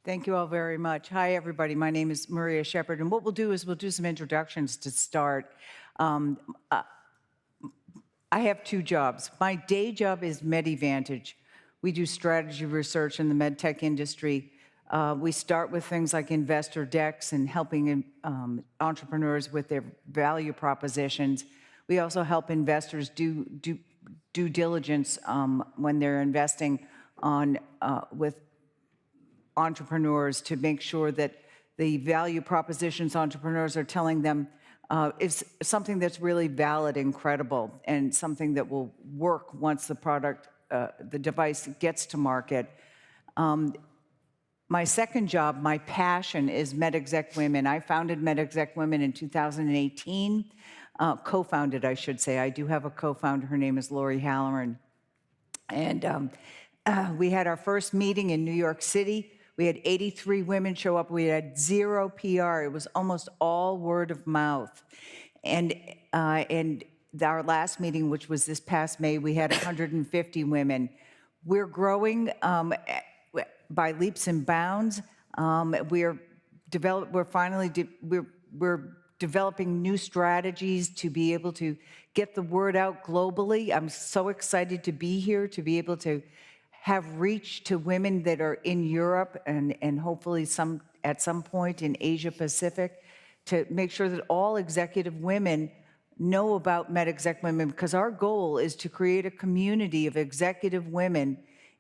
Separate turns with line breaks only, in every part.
Thank you all very much. Hi, everybody. My name is Maria Shepard, and what we'll do is we'll do some introductions to start. I have two jobs. My day job is Medi-Vantage. We do strategy research in the medtech industry. We start with things like investor decks and helping entrepreneurs with their value propositions. We also help investors do due diligence when they're investing with entrepreneurs to make sure that the value propositions entrepreneurs are telling them is something that's really valid and credible and something that will work once the device gets to market. My second job, my passion, is MedExec Women. I founded MedExec Women in 2018, co-founded, I should say. I do have a co-founder. Her name is Lori Halloran. And we had our first meeting in New York City. We had 83 women show up. We had 0 PR. It was almost all word of mouth. And our last meeting, which was this past May, we had 150 women. We're growing by leaps and bounds. We're developing new strategies to be able to get the word out globally. I'm so excited to be here, to be able to have reach to women that are in Europe and hopefully at some point in Asia Pacific, to make sure that all executive women know about MedExec Women, because our goal is to create a community of executive women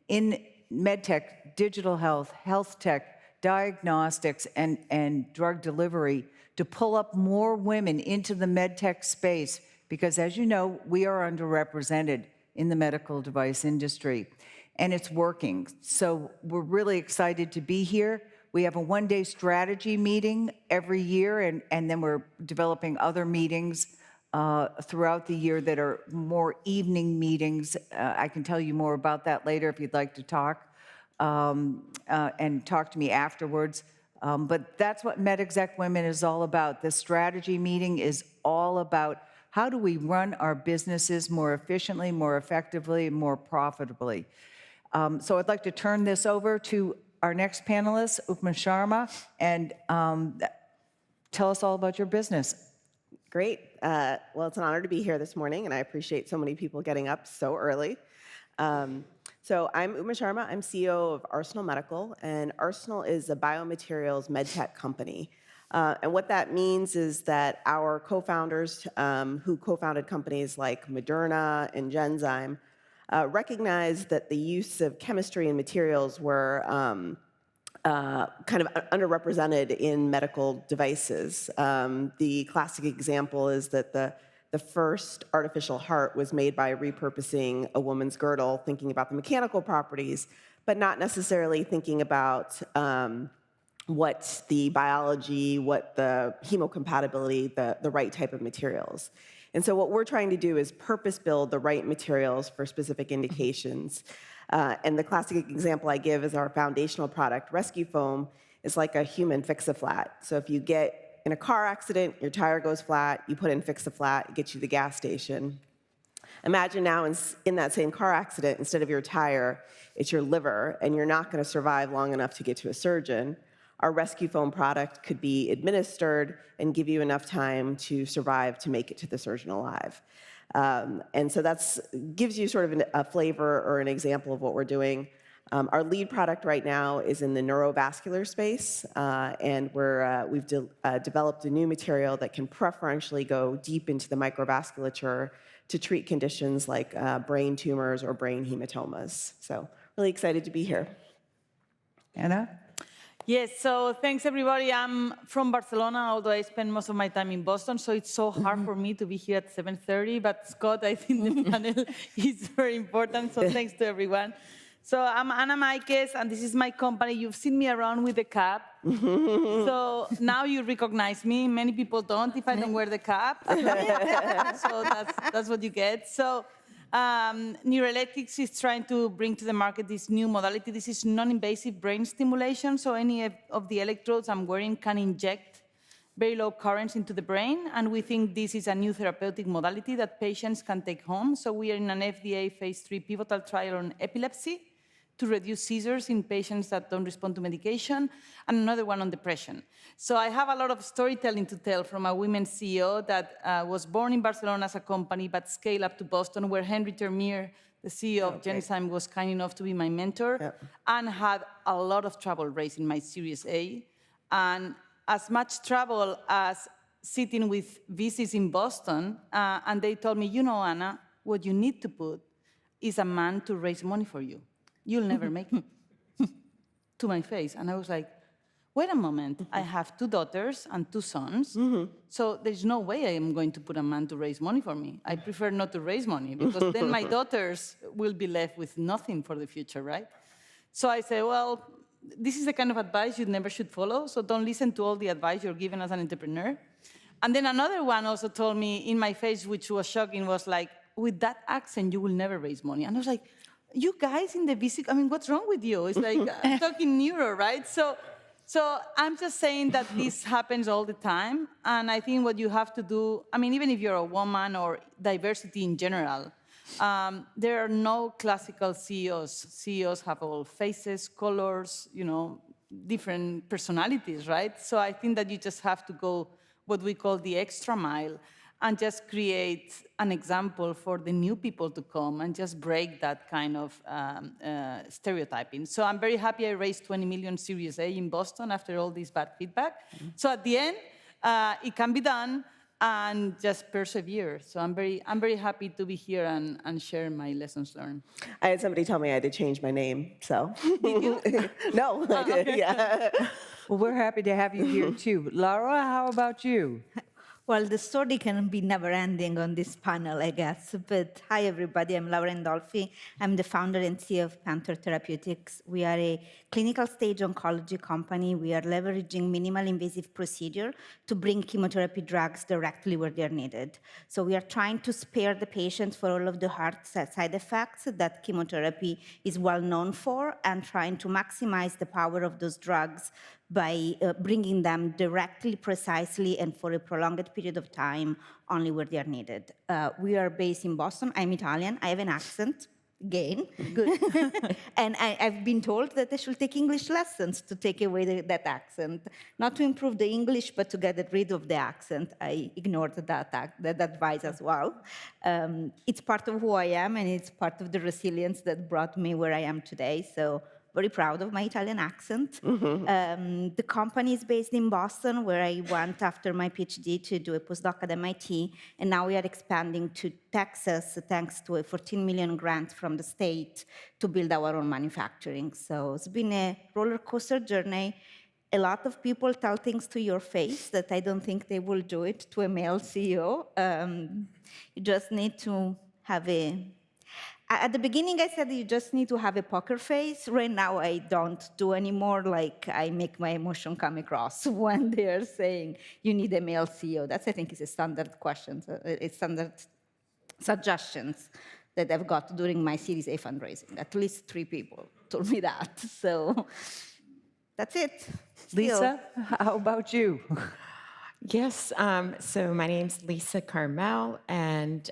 in medtech, digital health, health tech, diagnostics, and drug delivery, to pull up more women into the medtech space, because as you know, we are underrepresented in the medical device industry. And it's working. So we're really excited to be here. We have a one-day strategy meeting every year, and then we're developing other meetings throughout the year that are more evening meetings. I can tell you more about that later if you'd like to talk, and talk to me afterwards. But that's what MedExec Women is all about. The strategy meeting is all about how do we run our businesses more efficiently, more effectively, more profitably. So I'd like to turn this over to our next panelist, Upma Sharma, and tell us all about your business.
Great. Well, it's an honor to be here this morning, and I appreciate so many people getting up so early. So I'm Upma Sharma. I'm CEO of Arsenal Medical, and Arsenal is a biomaterials medtech company. And what that means is that our co-founders, who co-founded companies like Moderna and Genzyme, recognized that the use of chemistry and materials were kind of underrepresented in medical devices. The classic example is that the first artificial heart was made by repurposing a woman's girdle, thinking about the mechanical properties, but not necessarily thinking about what the biology, what the hemocompatibility, the right type of materials. And so what we're trying to do is purpose build the right materials for specific indications. And the classic example I give is our foundational product, Rescue Foam, is like a human Fix-A-Flat. So if you get in a car accident, your tire goes flat, you put in Fix-A-Flat, it gets you to the gas station. Imagine now in that same car accident, instead of your tire, it's your liver, and you're not going to survive long enough to get to a surgeon. Our Rescue Foam product could be administered and give you enough time to survive to make it to the surgeon alive. And so that gives you sort of a flavor or an example of what we're doing. Our lead product right now is in the neurovascular space, and we've developed a new material that can preferentially go deep into the microvasculature to treat conditions like brain tumors or brain hematomas. So really excited to be here.
Anna?
Yes, so thanks everybody. I'm from Barcelona, although I spend most of my time in Boston, so it's so hard for me to be here at 7:30, but Scott, I think the panel is very important, so thanks to everyone. So I'm Anna Maiques, and this is my company. You've seen me around with the cap. So now you recognize me. Many people don't if I don't wear the cap. So that's what you get. So Neuroscience is trying to bring to the market this new modality. This is non-invasive brain stimulation. So any of the electrodes I'm wearing can inject very low currents into the brain. And we think this is a new therapeutic modality that patients can take home. So we are in an FDA phase 3 pivotal trial on epilepsy to reduce seizures in patients that don't respond to medication, and another one on depression. So I have a lot of storytelling to tell from a women CEO that was born in Barcelona as a company, but scaled up to Boston, where Henry Termeer, the CEO of Genzyme, was kind enough to be my mentor, and had a lot of trouble raising my Series A, and as much trouble as sitting with VCs in Boston, and they told me, you know, Anna, what you need to put is a man to raise money for you. You'll never make it. To my face. And I was like, wait a moment, I have 2 daughters and 2 sons, so there's no way I am going to put a man to raise money for me. I prefer not to raise money, because then my daughters will be left with nothing for the future, right? So I say, well, this is the kind of advice you never should follow, so don't listen to all the advice you're given as an entrepreneur. And then another one also told me in my face, which was shocking, was like, with that accent, you will never raise money. And I was like, you guys in the VC, I mean, what's wrong with you? It's like, I'm talking neuro, right? So I'm just saying that this happens all the time. And I think what you have to do, I mean, even if you're a woman or diversity in general, there are no classical CEOs. CEOs have all faces, colors, you know, different personalities, right? So I think that you just have to go what we call the extra mile, and just create an example for the new people to come and just break that kind of stereotyping. So I'm very happy I raised 20 million Series A in Boston after all this bad feedback. So at the end, it can be done, and just persevere. So I'm very happy to be here and share my lessons learned.
I had somebody tell me I had to change my name, so. Did you? No, I did, yeah.
Well, we're happy to have you here, too. Laura, how about you?
Well, the story can be never ending on this panel, I guess. But hi, everybody. I'm Laura Indolfi. I'm the founder and CEO of PanTher Therapeutics. We are a clinical stage oncology company. We are leveraging minimal invasive procedure to bring chemotherapy drugs directly where they're needed. So we are trying to spare the patients for all of the heart side effects that chemotherapy is well known for, and trying to maximize the power of those drugs by bringing them directly, precisely, and for a prolonged period of time, only where they are needed. We are based in Boston. I'm Italian. I have an accent, again, good. And I've been told that I should take English lessons to take away that accent. Not to improve the English, but to get rid of the accent. I ignored that advice as well. It's part of who I am, and it's part of the resilience that brought me where I am today. So very proud of my Italian accent. The company is based in Boston, where I went after my PhD to do a postdoc at MIT, and now we are expanding to Texas, thanks to a $14 million grant from the state to build our own manufacturing. So it's been a roller coaster journey. A lot of people tell things to your face that I don't think they will do it to a male CEO. You just need to have At the beginning, I said you just need to have a poker face. Right now, I don't do anymore. Like, I make my emotion come across when they are saying you need a male CEO. That's, I think, is a standard question, a standard suggestions that I've got during my Series A fundraising. At least 3 people told me that. So that's it.
Lisa, how about you?
Yes, so my name's Lisa Carmel, and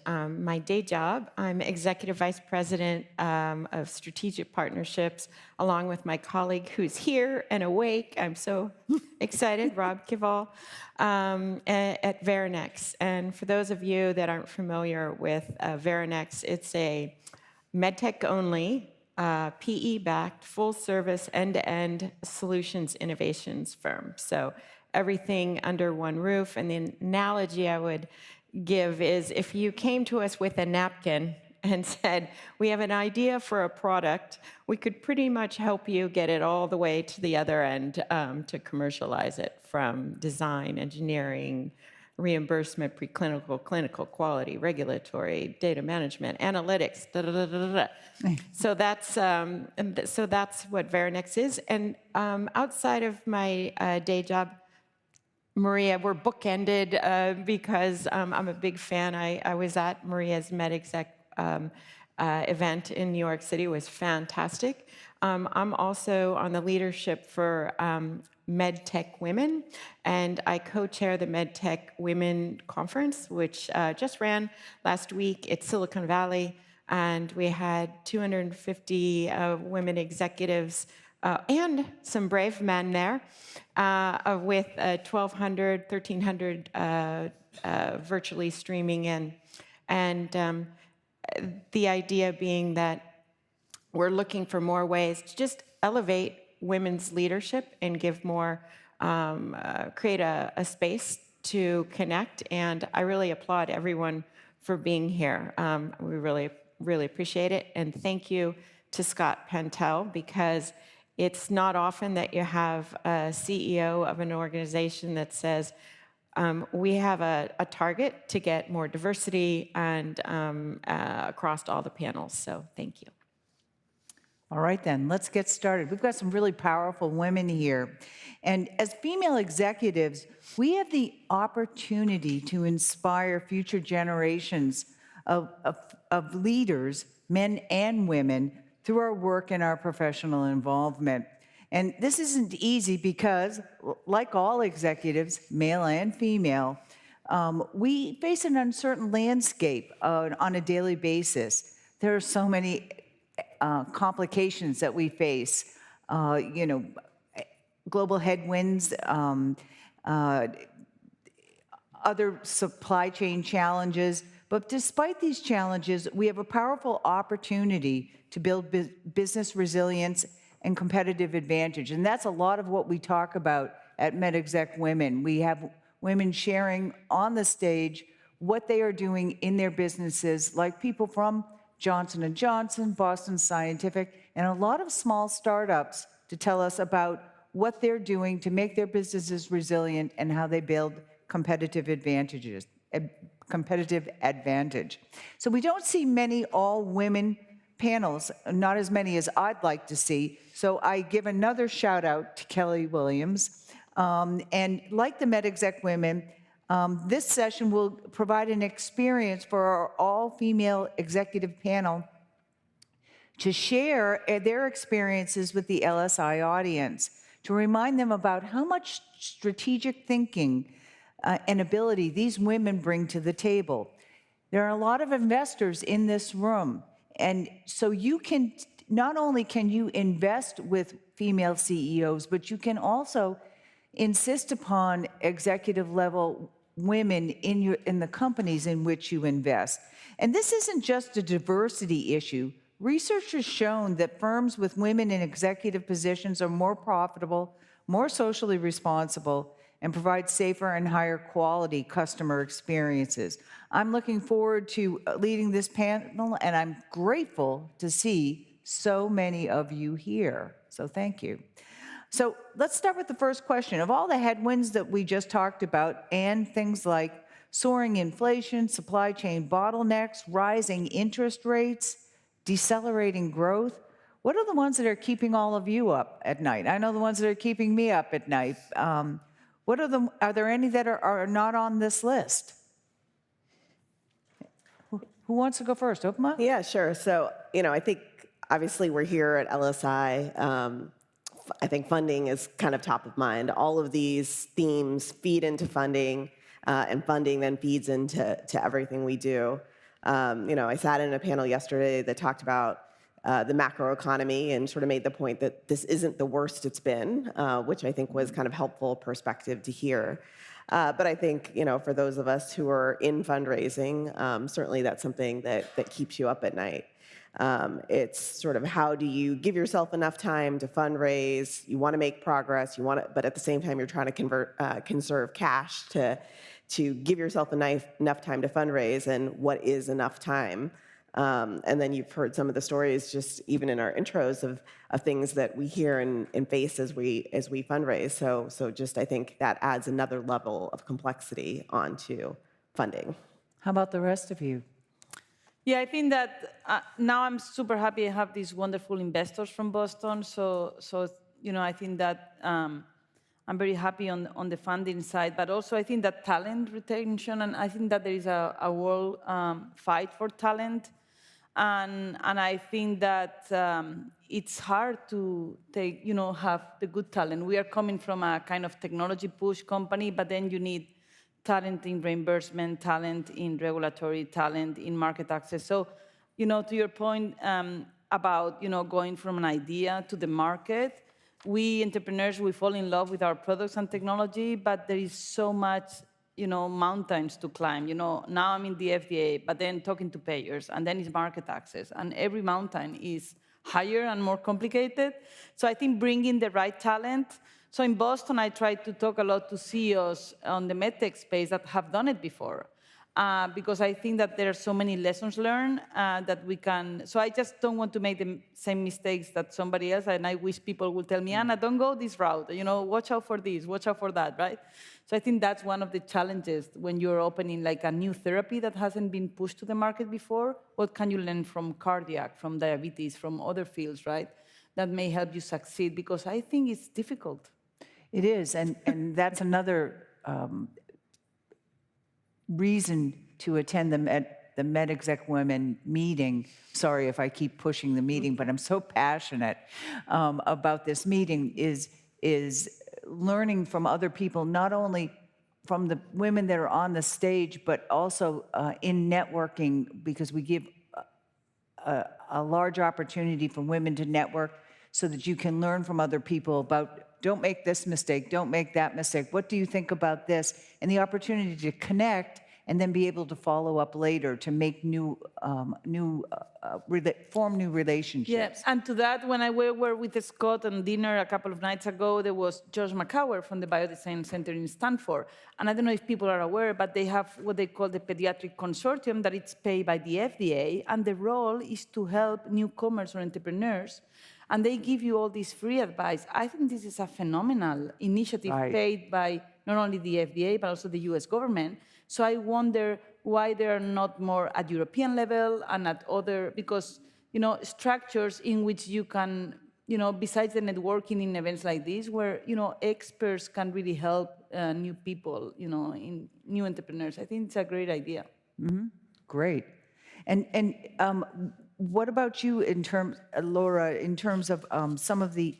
my day job, I'm Executive Vice President of Strategic Partnerships, along with my colleague who's here and awake. I'm so excited, Rob Kival, at Veranex. And for those of you that aren't familiar with Veranex, it's a Medtech only, PE-backed, full-service, end-to-end solutions innovations firm. So everything under one roof. And the analogy I would give is if you came to us with a napkin and said, we have an idea for a product, we could pretty much help you get it all the way to the other end to commercialize it, from design, engineering, reimbursement, preclinical, clinical, quality, regulatory, data management, analytics, da, da, da, da, da. So that's what Veranex is. And outside of my day job, Maria, we're bookended because I'm a big fan. I was at Maria's MedExec event in New York City. It was fantastic. I'm also on the leadership for Medtech Women, and I co-chair the Medtech Women Conference, which just ran last week at Silicon Valley. and we had 250 women executives and some brave men there, with 1,200, 1,300 virtually streaming in. And the idea being that we're looking for more ways to just elevate women's leadership and give more, create a space to connect. And I really applaud everyone for being here. We really appreciate it. And thank you to Scott Pentel, because it's not often that you have a CEO of an organization that says, we have a target to get more diversity and across all the panels. So thank you.
All right, then, let's get started. We've got some really powerful women here. And as female executives, we have the opportunity to inspire future generations of leaders, men and women, through our work and our professional involvement. And this isn't easy because, like all executives, male and female, we face an uncertain landscape on a daily basis. There are so many complications that we face, global headwinds, other supply chain challenges. But despite these challenges, we have a powerful opportunity to build business resilience and competitive advantage. And that's a lot of what we talk about at MedExec Women. We have women sharing on the stage what they are doing in their businesses, like people from Johnson & Johnson, Boston Scientific, and a lot of small startups to tell us about what they're doing to make their businesses resilient and how they build competitive advantage. So we don't see many all-women panels, not as many as I'd like to see. So I give another shout out to Kelly Williams. And like the MedExec Women, this session will provide an experience for our all-female executive panel to share their experiences with the LSI audience, to remind them about how much strategic thinking and ability these women bring to the table. There are a lot of investors in this room, and so you can, not only can you invest with female CEOs, but you can also insist upon executive level women in the companies in which you invest. And this isn't just a diversity issue. Research has shown that firms with women in executive positions are more profitable, more socially responsible, and provide safer and higher quality customer experiences. I'm looking forward to leading this panel, and I'm grateful to see so many of you here. So thank you. So let's start with the first question. Of all the headwinds that we just talked about, and things like soaring inflation, supply chain bottlenecks, rising interest rates, decelerating growth, what are the ones that are keeping all of you up at night? I know the ones that are keeping me up at night. Are there any that are not on this list? Who wants to go first? Upma?
Yeah, sure. So, I think obviously we're here at LSI. I think funding is kind of top of mind. All of these themes feed into funding, and funding then feeds into everything we do. I sat in a panel yesterday that talked about the macroeconomy and sort of made the point that this isn't the worst it's been, which I think was kind of helpful perspective to hear. But I think, for those of us who are in fundraising, certainly that's something that keeps you up at night. It's sort of how do you give yourself enough time to fundraise? You want to make progress, but at the same time you're trying to conserve cash to give yourself enough time to fundraise, and what is enough time? And then you've heard some of the stories, just even in our intros, of things that we hear and face as we fundraise. So just I think that adds another level of complexity onto funding.
How about the rest of you?
Yeah, I think that now I'm super happy I have these wonderful investors from Boston. So I think that I'm very happy on the funding side, but also I think that talent retention, and I think that there is a world fight for talent. And I think that it's hard to have the good talent. We are coming from a kind of technology push company, but then you need talent in reimbursement, talent in regulatory, talent in market access. So to your point about, going from an idea to the market, we entrepreneurs, we fall in love with our products and technology, but there is so much, mountains to climb. Now I'm in the FDA, but then talking to payers, and then it's market access, and every mountain is higher and more complicated. So I think bringing the right talent. So in Boston, I try to talk a lot to CEOs on the medtech space that have done it before. Because I think that there are so many lessons learned that we can. So I just don't want to make the same mistakes that somebody else. And I wish people would tell me, Anna, don't go this route. Watch out for this, watch out for that, right? So I think that's one of the challenges when you're opening like a new therapy that hasn't been pushed to the market before. What can you learn from cardiac, from diabetes, from other fields, right? That may help you succeed, because I think it's difficult.
It is, and that's another reason to attend the MedExec Women meeting. Sorry if I keep pushing the meeting, but I'm so passionate about this meeting, is learning from other people, not only from the women that are on the stage, but also in networking, because we give a large opportunity for women to network so that you can learn from other people about, don't make this mistake, don't make that mistake, what do you think about this? And the opportunity to connect and then be able to follow up later to make form new relationships.
Yes, and to that, when I were with Scott on dinner a couple of nights ago, there was Josh McCauer from the Biodesign Center in Stanford. And I don't know if people are aware, but they have what they call the Pediatric Consortium, that it's paid by the FDA, and the role is to help newcomers or entrepreneurs. And they give you all this free advice. I think this is a phenomenal initiative paid by not only the FDA, but also the US government. So I wonder why they're not more at European level and at other, because, structures in which you can, besides the networking in events like this, where, experts can really help new people, in new entrepreneurs. I think it's a great idea.
Mm-hmm. Great. And what about you in terms, Laura, in terms of some of the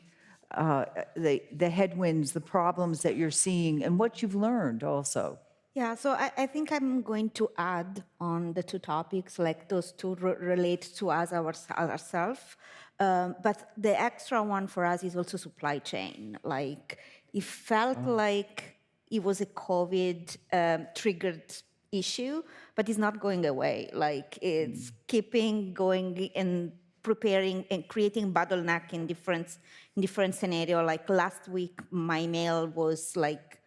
headwinds, the problems that you're seeing, and what you've learned also?
Yeah, so I think I'm going to add on the two topics, like those two relate to us ourselves. But the extra one for us is also supply chain. Like, it felt like it was a COVID-triggered issue, but it's not going away. Like, it's keeping going and preparing and creating bottleneck in different scenario. Like last week, my mail was like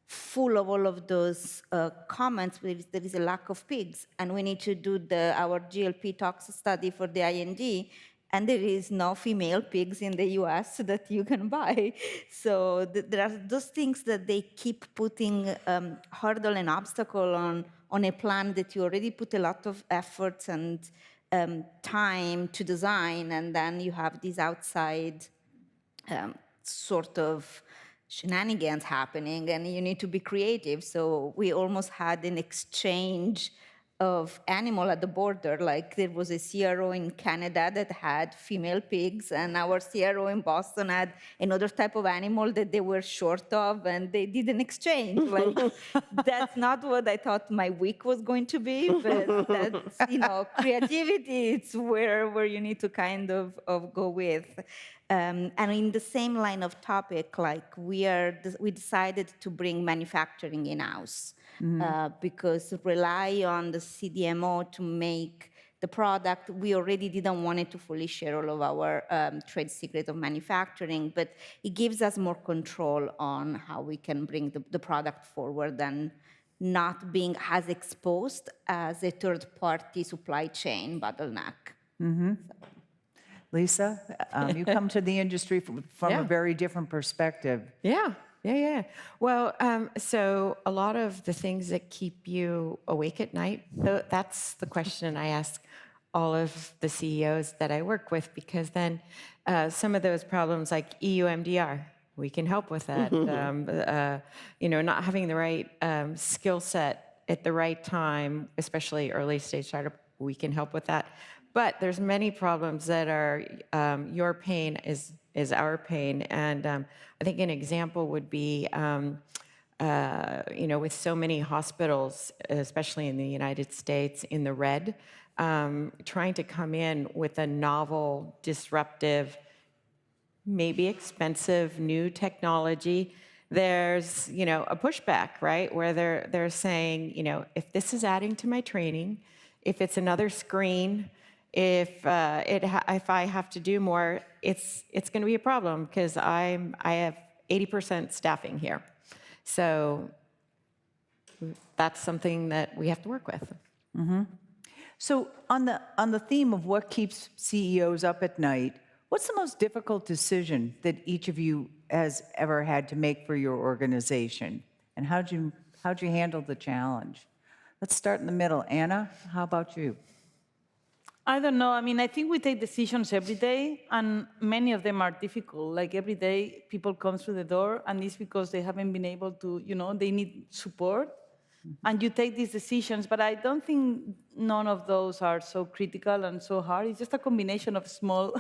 full of all of those comments. There is a lack of pigs, and we need to do our GLP tox study for the IND, and there is no female pigs in the US that you can buy. So there are those things that they keep putting hurdle and obstacle on a plan that you already put a lot of efforts and time to design, and then you have these outside sort of shenanigans happening, and you need to be creative. So we almost had an exchange of animal at the border. Like, there was a CRO in Canada that had female pigs, and our CRO in Boston had another type of animal that they were short of, and they did an exchange. Like, that's not what I thought my week was going to be, but that's, creativity, it's where you need to kind of go with. And in the same line of topic, like, we decided to bring manufacturing in-house. Because rely on the CDMO to make the product, we already didn't want it to fully share all of our trade secret of manufacturing, but it gives us more control on how we can bring the product forward and not being as exposed as a third-party supply chain bottleneck.
Mm-hmm. So. Lisa, you come to the industry from a very different perspective.
Yeah. Well, so a lot of the things that keep you awake at night, that's the question I ask all of the CEOs that I work with, because then some of those problems like EU MDR, we can help with that. Not having the right skill set at the right time, especially early stage startup, we can help with that. But there's many problems that are your pain is our pain, and I think an example would be, with so many hospitals, especially in the United States, in the red, trying to come in with a novel, disruptive, maybe expensive new technology, there's, a pushback, right? Where they're saying, if this is adding to my training, if it's another screen, if I have to do more, it's going to be a problem because I have 80% staffing here. So that's something that we have to work with.
So on the theme of what keeps CEOs up at night, what's the most difficult decision that each of you has ever had to make for your organization? And how'd you handle the challenge? Let's start in the middle. Anna, how about you?
I don't know. I mean, I think we take decisions every day, and many of them are difficult. Like every day, people come through the door, and it's because they haven't been able to, they need support. And you take these decisions, but I don't think none of those are so critical and so hard. It's just a combination of small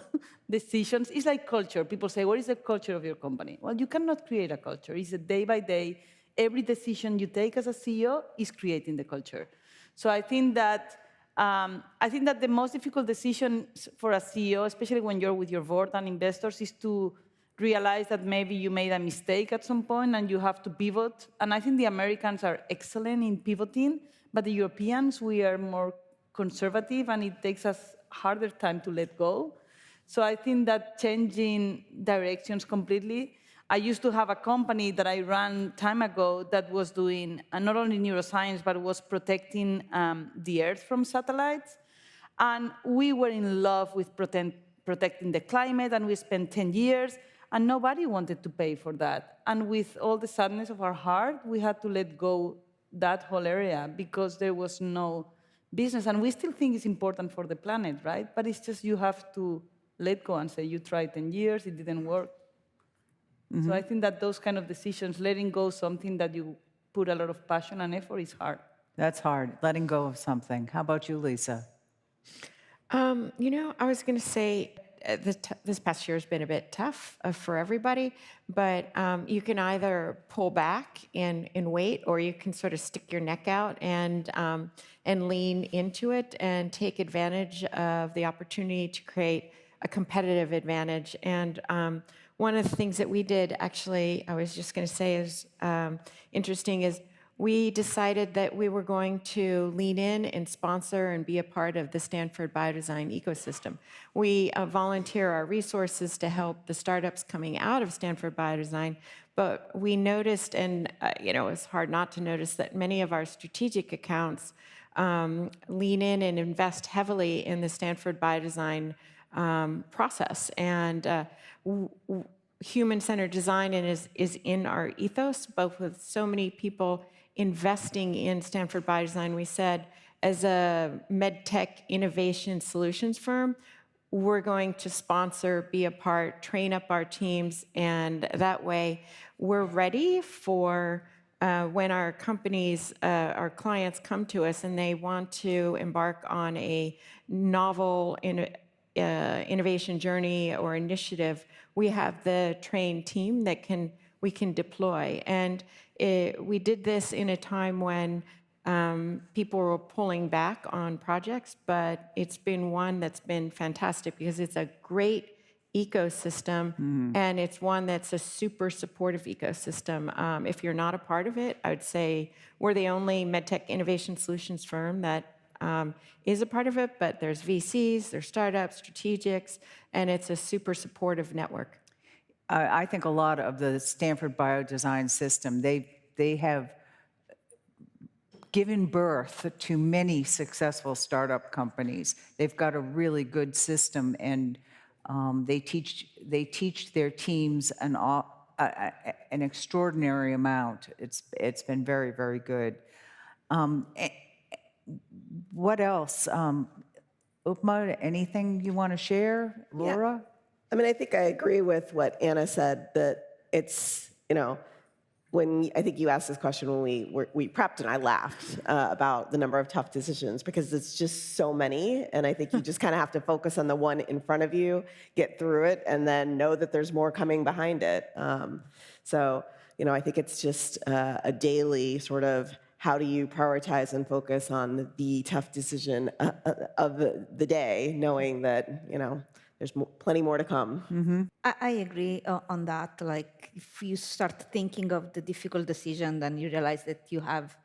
decisions. It's like culture. People say, what is the culture of your company? Well, you cannot create a culture. It's a day by day. Every decision you take as a CEO is creating the culture. So I think that the most difficult decision for a CEO, especially when you're with your board and investors, is to realize that maybe you made a mistake at some point and you have to pivot. And I think the Americans are excellent in pivoting, but the Europeans, we are more conservative and it takes us harder time to let go. So I think that changing directions completely. I used to have a company that I ran time ago that was doing not only neuroscience, but was protecting the Earth from satellites. And we were in love with protecting the climate, and we spent 10 years, and nobody wanted to pay for that. And with all the sadness of our heart, we had to let go that whole area because there was no business. And we still think it's important for the planet, right? But it's just you have to let go and say, you tried 10 years, it didn't work. Mm-hmm. So I think that those kind of decisions, letting go something that you put a lot of passion and effort is hard.
That's hard, letting go of something. How about you, Lisa?
I was going to say this past year has been a bit tough for everybody, but you can either pull back and wait, or you can sort of stick your neck out and lean into it and take advantage of the opportunity to create a competitive advantage. And one of the things that we did, actually, I was just going to say is interesting, is we decided that we were going to lean in and sponsor and be a part of the Stanford Biodesign ecosystem. We volunteer our resources to help the startups coming out of Stanford Biodesign, but we noticed, and it's hard not to notice, that many of our strategic accounts lean in and invest heavily in the Stanford Biodesign process. And human-centered design is in our ethos, both with so many people investing in Stanford Biodesign. We said, as a Medtech innovation solutions firm, we're going to sponsor, be a part, train up our teams, and that way we're ready for when our companies, our clients come to us and they want to embark on a novel innovation journey or initiative, we have the trained team that we can deploy. And we did this in a time when people were pulling back on projects, but it's been one that's been fantastic because it's a great ecosystem, and it's one that's a super supportive ecosystem. If you're not a part of it, I would say we're the only MedTech innovation solutions firm that is a part of it, but there's VCs, there's startups, strategics, and it's a super supportive network.
I think a lot of the Stanford Biodesign system, they have given birth to many successful startup companies. They've got a really good system, and they teach their teams an extraordinary amount. It's been very, very good. What else? Upma, anything you want to share? Laura?
Yeah. I mean, I think I agree with what Anna said, that it's, I think you asked this question when we prepped, and I laughed about the number of tough decisions because it's just so many, and I think you just kind of have to focus on the one in front of you, get through it, and then know that there's more coming behind it. So, I think it's just a daily sort of how do you prioritize and focus on the tough decision of the day, knowing that, there's plenty more to come.
I agree on that. Like, if you start thinking of the difficult decision, then you realize that you have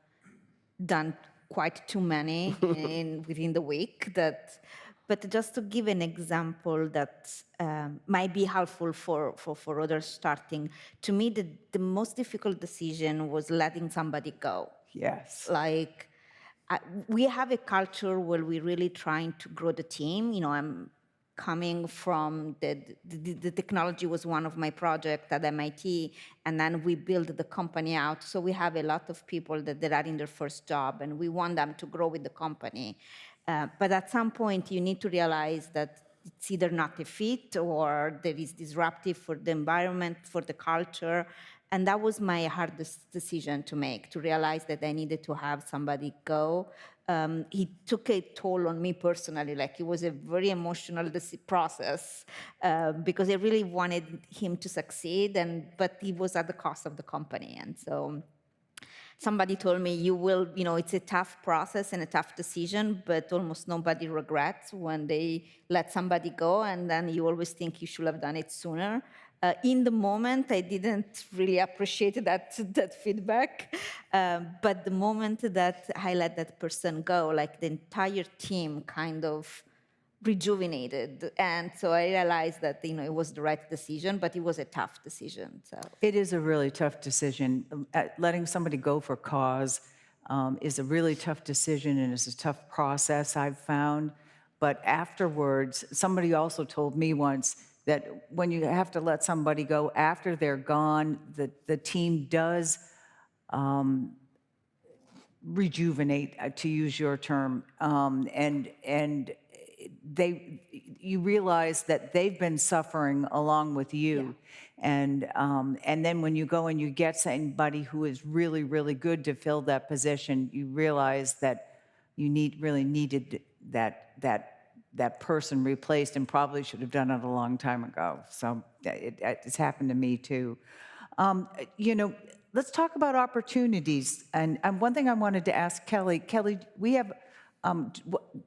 done quite too many within the week. But just to give an example that might be helpful for others starting, to me, the most difficult decision was letting somebody go.
Yes.
Like, we have a culture where we're really trying to grow the team. I'm coming from the technology was one of my projects at MIT, and then we built the company out. So we have a lot of people that are in their first job, and we want them to grow with the company. But at some point, you need to realize that it's either not a fit or there is disruptive for the environment, for the culture. And that was my hardest decision to make, to realize that I needed to have somebody go. He took a toll on me personally. Like, it was a very emotional process because I really wanted him to succeed, but it was at the cost of the company. And so somebody told me, it's a tough process and a tough decision, but almost nobody regrets when they let somebody go, and then you always think you should have done it sooner. In the moment, I didn't really appreciate that feedback, but the moment that I let that person go, like, the entire team kind of rejuvenated. And so I realized that, it was the right decision, but it was a tough decision. So
It is a really tough decision. Letting somebody go for cause is a really tough decision, and it's a tough process, I've found. But afterwards, somebody also told me once that when you have to let somebody go after they're gone, the team does rejuvenate, to use your term, and you realize that they've been suffering along with you. And then when you go and you get somebody who is really, really good to fill that position, you realize that you really needed that person replaced, and probably should have done it a long time ago. So it's happened to me too. Let's talk about opportunities. And one thing I wanted to ask Kelly. Kelly,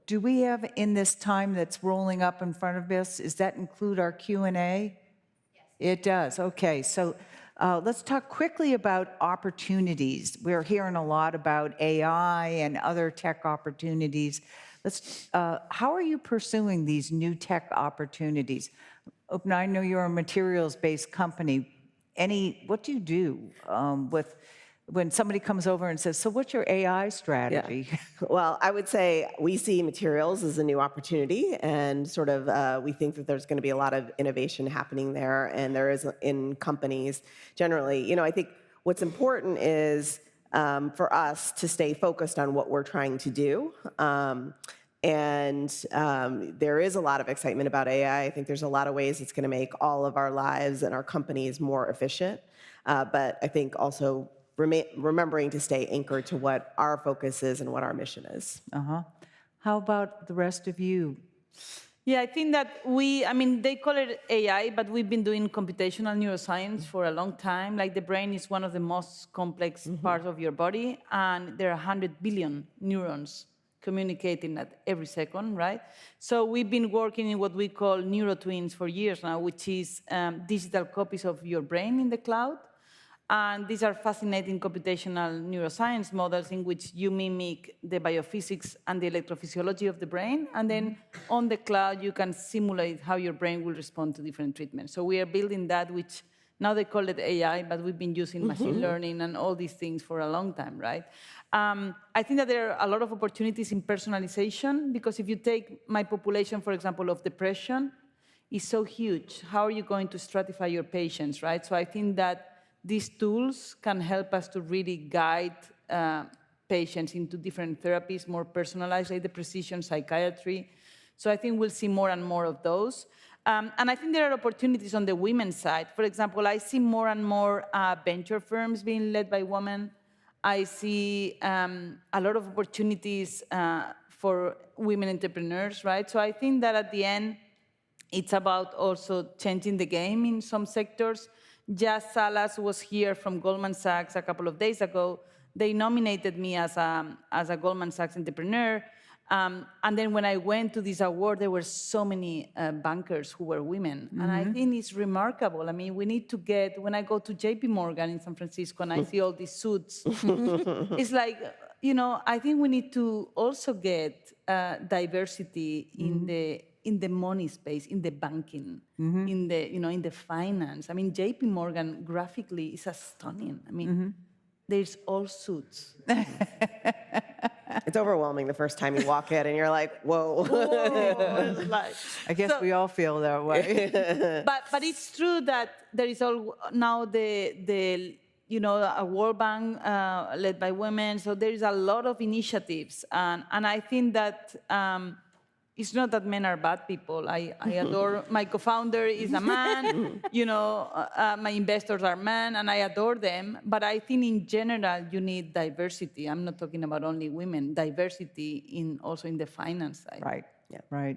do we have in this time that's rolling up in front of us, does that include our Q&A? Yes. It does. Okay. So let's talk quickly about opportunities. We're hearing a lot about AI and other tech opportunities. How are you pursuing these new tech opportunities? Upma, I know you're a materials-based company. What do you do when somebody comes over and says, so what's your AI strategy?
Yeah. Well, I would say we see materials as a new opportunity, and sort of we think that there's going to be a lot of innovation happening there, and there is in companies generally. I think what's important is for us to stay focused on what we're trying to do. And there is a lot of excitement about AI. I think there's a lot of ways it's going to make all of our lives and our companies more efficient. But I think also remembering to stay anchored to what our focus is and what our mission is.
How about the rest of you?
Yeah, I think that they call it AI, but we've been doing computational neuroscience for a long time. Like, the brain is one of the most complex parts of your body, and there are 100 billion neurons communicating at every second, right? So we've been working in what we call neurotwins for years now, which is digital copies of your brain in the cloud. And these are fascinating computational neuroscience models in which you mimic the biophysics and the electrophysiology of the brain. And then on the cloud, you can simulate how your brain will respond to different treatments. So we are building that, which now they call it AI, but we've been using machine learning and all these things for a long time, right? I think that there are a lot of opportunities in personalization, because if you take my population, for example, of depression, is so huge. How are you going to stratify your patients, right? So I think that these tools can help us to really guide patients into different therapies, more personalized, like the precision psychiatry. So I think we'll see more and more of those. And I think there are opportunities on the women's side. For example, I see more and more venture firms being led by women. I see a lot of opportunities for women entrepreneurs, right? So I think that at the end, it's about also changing the game in some sectors. Jazz Salas was here from Goldman Sachs a couple of days ago, they nominated me as a Goldman Sachs entrepreneur. And then when I went to this award, there were so many bankers who were women. And I think it's remarkable. I mean, we need to get, when I go to JP Morgan in San Francisco and I see all these suits, it's like, I think we need to also get diversity in the money space, in the banking, in the finance. I mean, JP Morgan graphically is stunning. I mean, there's all suits.
It's overwhelming the first time you walk in and you're like, whoa.
It's like,
I guess we all feel that way.
but it's true that there is all now the a World Bank led by women. So there is a lot of initiatives, and I think that it's not that men are bad people. I adore my co-founder is a man. My investors are men, and I adore them. But I think in general you need diversity. I'm not talking about only women. Diversity also in the finance side.
Right, right.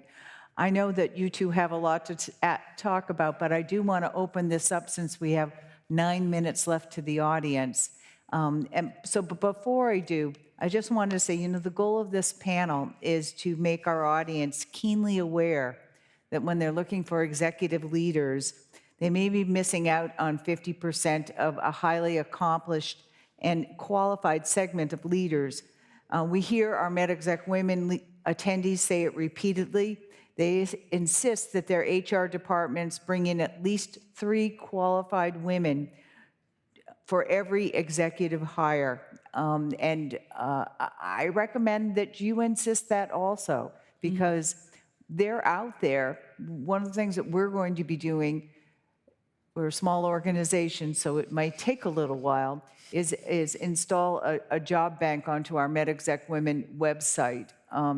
I know that you two have a lot to talk about, but I do want to open this up since we have 9 minutes left to the audience. But before I do, I just wanted to say, the goal of this panel is to make our audience keenly aware that when they're looking for executive leaders, they may be missing out on 50% of a highly accomplished and qualified segment of leaders. We hear our MedExec women attendees say it repeatedly. They insist that their HR departments bring in at least 3 qualified women for every executive hire. I recommend that you insist that also, because they're out there. One of the things that we're going to be doing, we're a small organization, so it might take a little while, is install a job bank onto our MedExec Women website.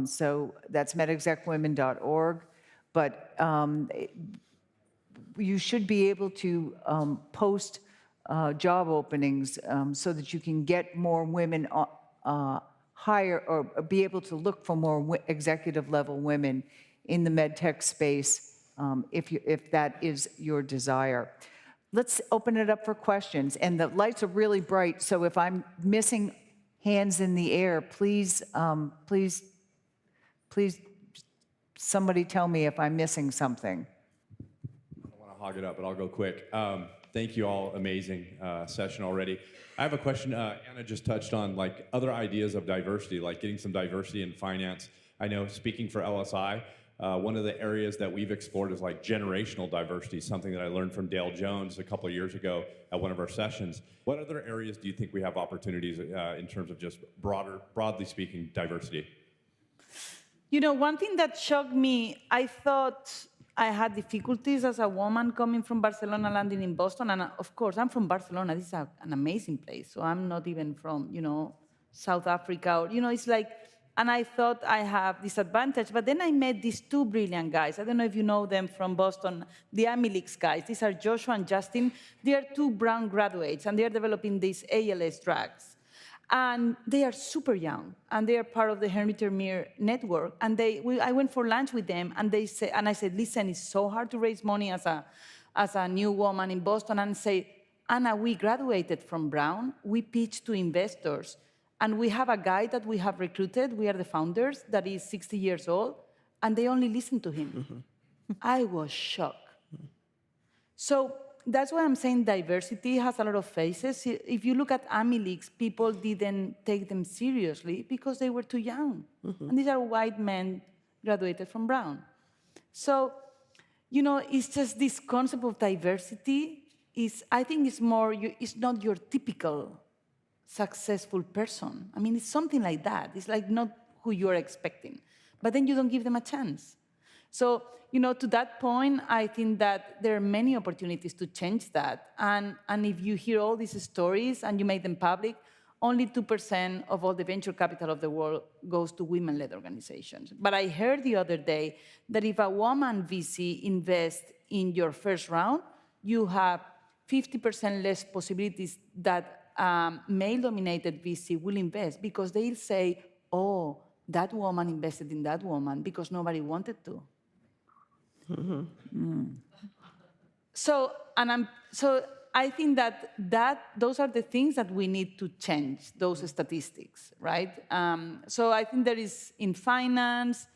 So that's medexecwomen.org. But you should be able to post job openings so that you can get more women hire or be able to look for more executive level women in the medtech space if that is your desire. Let's open it up for questions. And the lights are really bright, so if I'm missing hands in the air, please somebody tell me if I'm missing something.
I don't want to hog it up, but I'll go quick. Thank you all. Amazing session already. I have a question. Anna just touched on other ideas of diversity, like getting some diversity in finance. I know, speaking for LSI, one of the areas that we've explored is generational diversity, something that I learned from Dale Jones a couple of years ago at one of our sessions. What other areas do you think we have opportunities in terms of just broadly speaking, diversity?
One thing that shocked me, I thought I had difficulties as a woman coming from Barcelona, landing in Boston. And of course, I'm from Barcelona. This is an amazing place. So I'm not even from, South Africa. Or, it's like, and I thought I have this advantage. But then I met these 2 brilliant guys. I don't know if you know them from Boston, the Maiques guys. These are Joshua and Justin. They are 2 Brown graduates, and they are developing these ALS drugs. And they are super young, and they are part of the Hermitermere network. And I went for lunch with them, and I said, listen, it's so hard to raise money as a new woman in Boston. And say, Anna, we graduated from Brown. We pitched to investors, and we have a guy that we have recruited. We are the founders. That is 60 years old, and they only listen to him. I was shocked. So that's why I'm saying diversity has a lot of faces. If you look at Maiques, people didn't take them seriously because they were too young. And these are white men graduated from Brown. So, it's just this concept of diversity I think it's more, it's not your typical successful person. I mean, it's something like that. It's like not who you're expecting. But then you don't give them a chance. So, to that point, I think that there are many opportunities to change that. And if you hear all these stories and you make them public, only 2% of all the venture capital of the world goes to women-led organizations. But I heard the other day that if a woman VC invests in your first round, you have 50% less possibilities that male-dominated VC will invest, because they'll say, oh, that woman invested in that woman because nobody wanted to. So I think that those are the things that we need to change, those statistics, right? So I think there is in finance.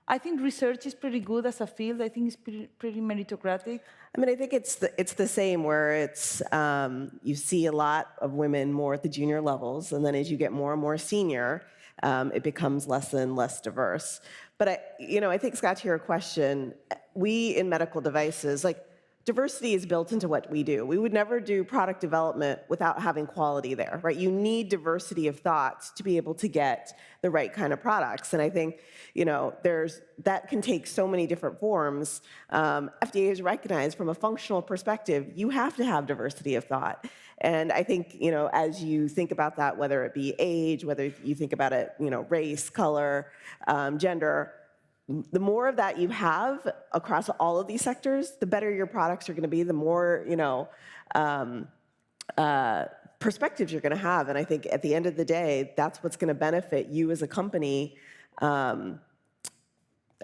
I think research is pretty good as a field. I think it's pretty meritocratic.
I mean, I think it's the same where it's you see a lot of women more at the junior levels, and then as you get more and more senior, it becomes less and less diverse. But I think, Scott, to your question, we in medical devices, like, diversity is built into what we do. We would never do product development without having quality there, right? You need diversity of thoughts to be able to get the right kind of products. And I think, that can take so many different forms. FDA is recognized from a functional perspective, you have to have diversity of thought. And I think, as you think about that, whether it be age, whether you think about it, race, color, gender, the more of that you have across all of these sectors, the better your products are going to be, the more, perspectives you're going to have. And I think at the end of the day, that's what's going to benefit you as a company. And,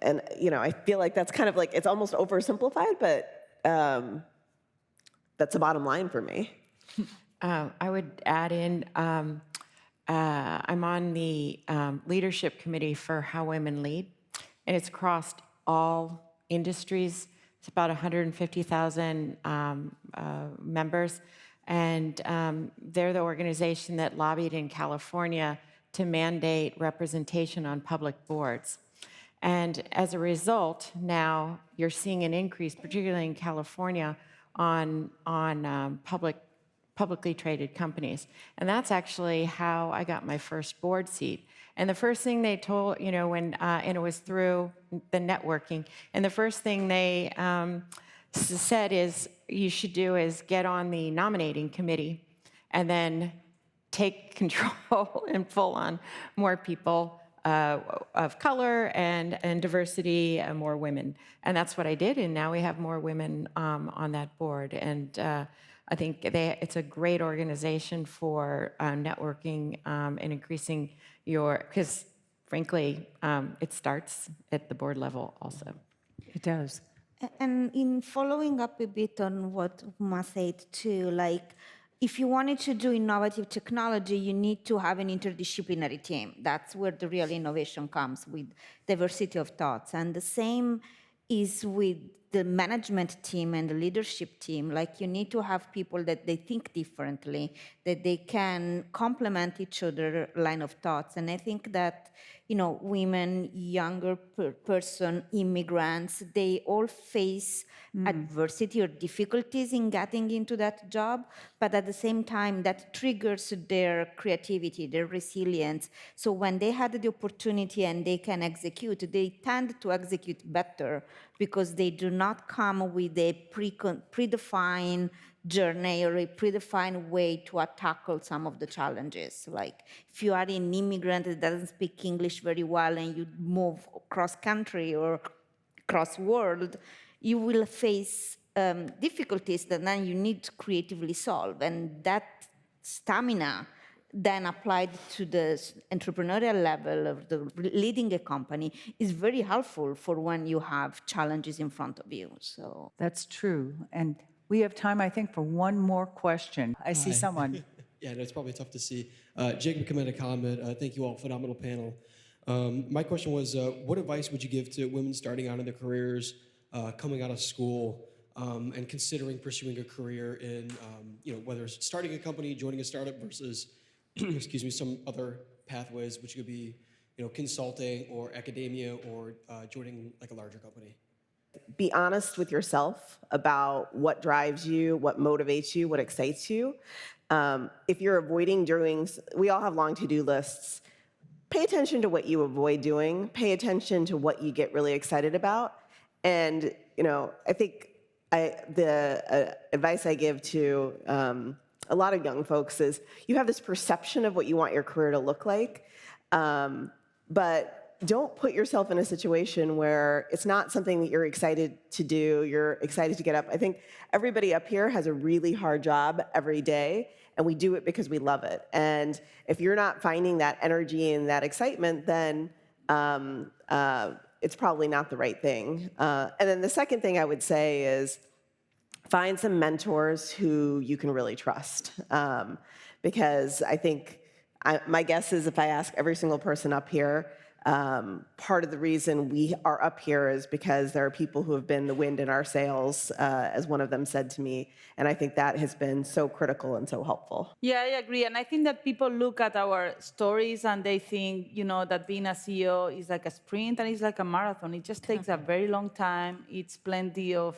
I feel like that's kind of like, it's almost oversimplified, but that's the bottom line for me.
I would add in, I'm on the leadership committee for How Women Lead, and it's crossed all industries. It's about 150,000 members, and they're the organization that lobbied in California to mandate representation on public boards. And as a result, now you're seeing an increase, particularly in California, on publicly traded companies. And that's actually how I got my first board seat. And the first thing they told, and it was through the networking, and the first thing they said is, you should do is get on the nominating committee and then take control and pull on more people of color and diversity and more women. And that's what I did, and now we have more women on that board. And I think it's a great organization for networking and increasing because frankly, it starts at the board level also.
It does.
And in following up a bit on what Upma said too, like, if you wanted to do innovative technology, you need to have an interdisciplinary team. That's where the real innovation comes, with diversity of thoughts. And the same is with the management team and the leadership team. Like, you need to have people that they think differently, that they can complement each other line of thoughts. And I think that, women, younger person, immigrants, they all face adversity or difficulties in getting into that job, but at the same time, that triggers their creativity, their resilience. So when they had the opportunity and they can execute, they tend to execute better because they do not come with a predefined journey or a predefined way to tackle some of the challenges. Like, if you are an immigrant that doesn't speak English very well and you move cross country or cross world, you will face difficulties that then you need to creatively solve. And that stamina then applied to the entrepreneurial level of the leading a company is very helpful for when you have challenges in front of you. So
That's true. And we have time, I think, for one more question. I see someone.
Yeah, no, it's probably tough to see. Jacob Kameda, thank you all, phenomenal panel. My question was, what advice would you give to women starting out in their careers, coming out of school, and considering pursuing a career in, whether it's starting a company, joining a startup versus, excuse me, some other pathways, which could be, consulting or academia or joining like a larger company?
Be honest with yourself about what drives you, what motivates you, what excites you. If you're avoiding doing, we all have long to-do lists. Pay attention to what you avoid doing. Pay attention to what you get really excited about. And, I think the advice I give to a lot of young folks is, you have this perception of what you want your career to look like, but don't put yourself in a situation where it's not something that you're excited to do, you're excited to get up. I think everybody up here has a really hard job every day, and we do it because we love it. And if you're not finding that energy and that excitement, then it's probably not the right thing. And then the second thing I would say is, find some mentors who you can really trust. Because I think, my guess is if I ask every single person up here, part of the reason we are up here is because there are people who have been the wind in our sails, as one of them said to me, and I think that has been so critical and so helpful.
Yeah, I agree. And I think that people look at our stories and they think, that being a CEO is like a sprint and it's like a marathon. It just takes a very long time. It's plenty of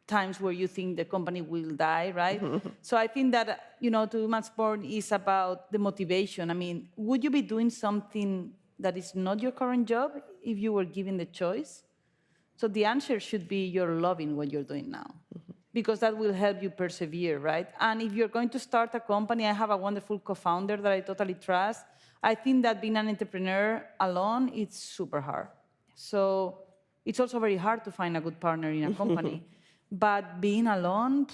times where you think the company will die, right? So I think that, to Uma's point, is about the motivation. I mean, would you be doing something that is not your current job if you were given the choice? So the answer should be you're loving what you're doing now, because that will help you persevere, right? And if you're going to start a company, I have a wonderful co-founder that I totally trust. I think that being an entrepreneur alone, it's super hard. So it's also very hard to find a good partner in a company. But being alone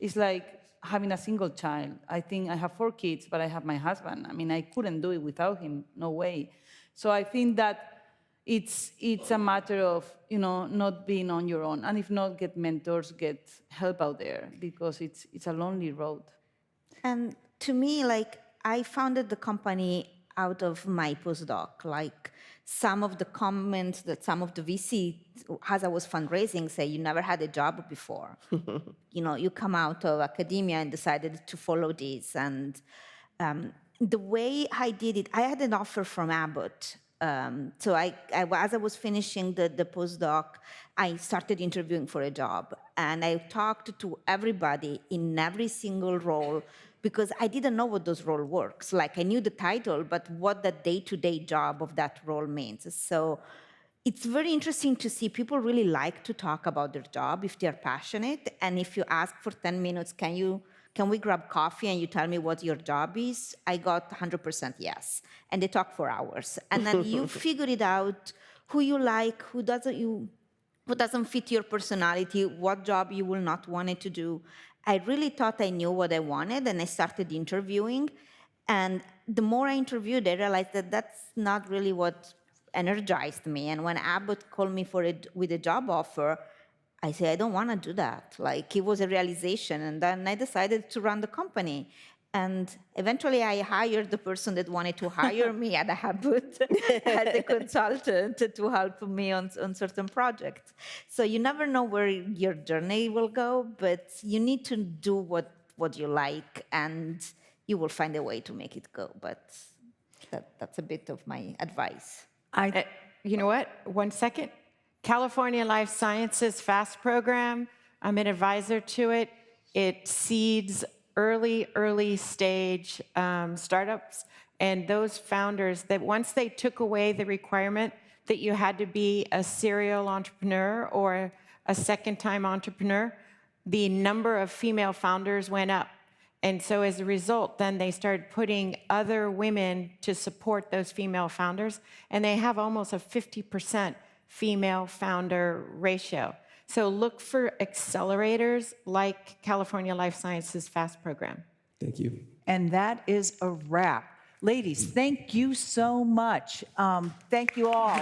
is like having a single child. I think I have 4 kids, but I have my husband. I mean, I couldn't do it without him, no way. So I think that it's a matter of, not being on your own. And if not, get mentors, get help out there, because it's a lonely road.
And to me, I founded the company out of my postdoc. Some of the comments that some of the VC, as I was fundraising, say, you never had a job before. You come out of academia and decided to follow this. And the way I did it, I had an offer from Abbott. So as I was finishing the postdoc, I started interviewing for a job. And I talked to everybody in every single role, because I didn't know what those role works. I knew the title, but what the day-to-day job of that role means. So it's very interesting to see people really like to talk about their job if they're passionate. And if you ask for 10 minutes, can we grab coffee and you tell me what your job is? I got 100% yes. And they talk for hours. And then you figure it out, who you like, who doesn't fit your personality, what job you will not want it to do. I really thought I knew what I wanted, and I started interviewing. And the more I interviewed, I realized that that's not really what energized me. And when Abbott called me with a job offer, I said, I don't want to do that. It was a realization. And then I decided to run the company. And eventually I hired the person that wanted to hire me at Abbott as a consultant to help me on certain projects. So you never know where your journey will go, but you need to do what you like, and you will find a way to make it go. But that's a bit of my advice.
You know what? 1 second. California Life Sciences FAST program, I'm an advisor to it. It seeds early stage startups, and those founders that once they took away the requirement that you had to be a serial entrepreneur or a second-time entrepreneur, the number of female founders went up. And so as a result, then they started putting other women to support those female founders, and they have almost a 50% female founder ratio. So look for accelerators like California Life Sciences FAST program.
Thank you.
And that is a wrap. Ladies, thank you so much. Thank you all.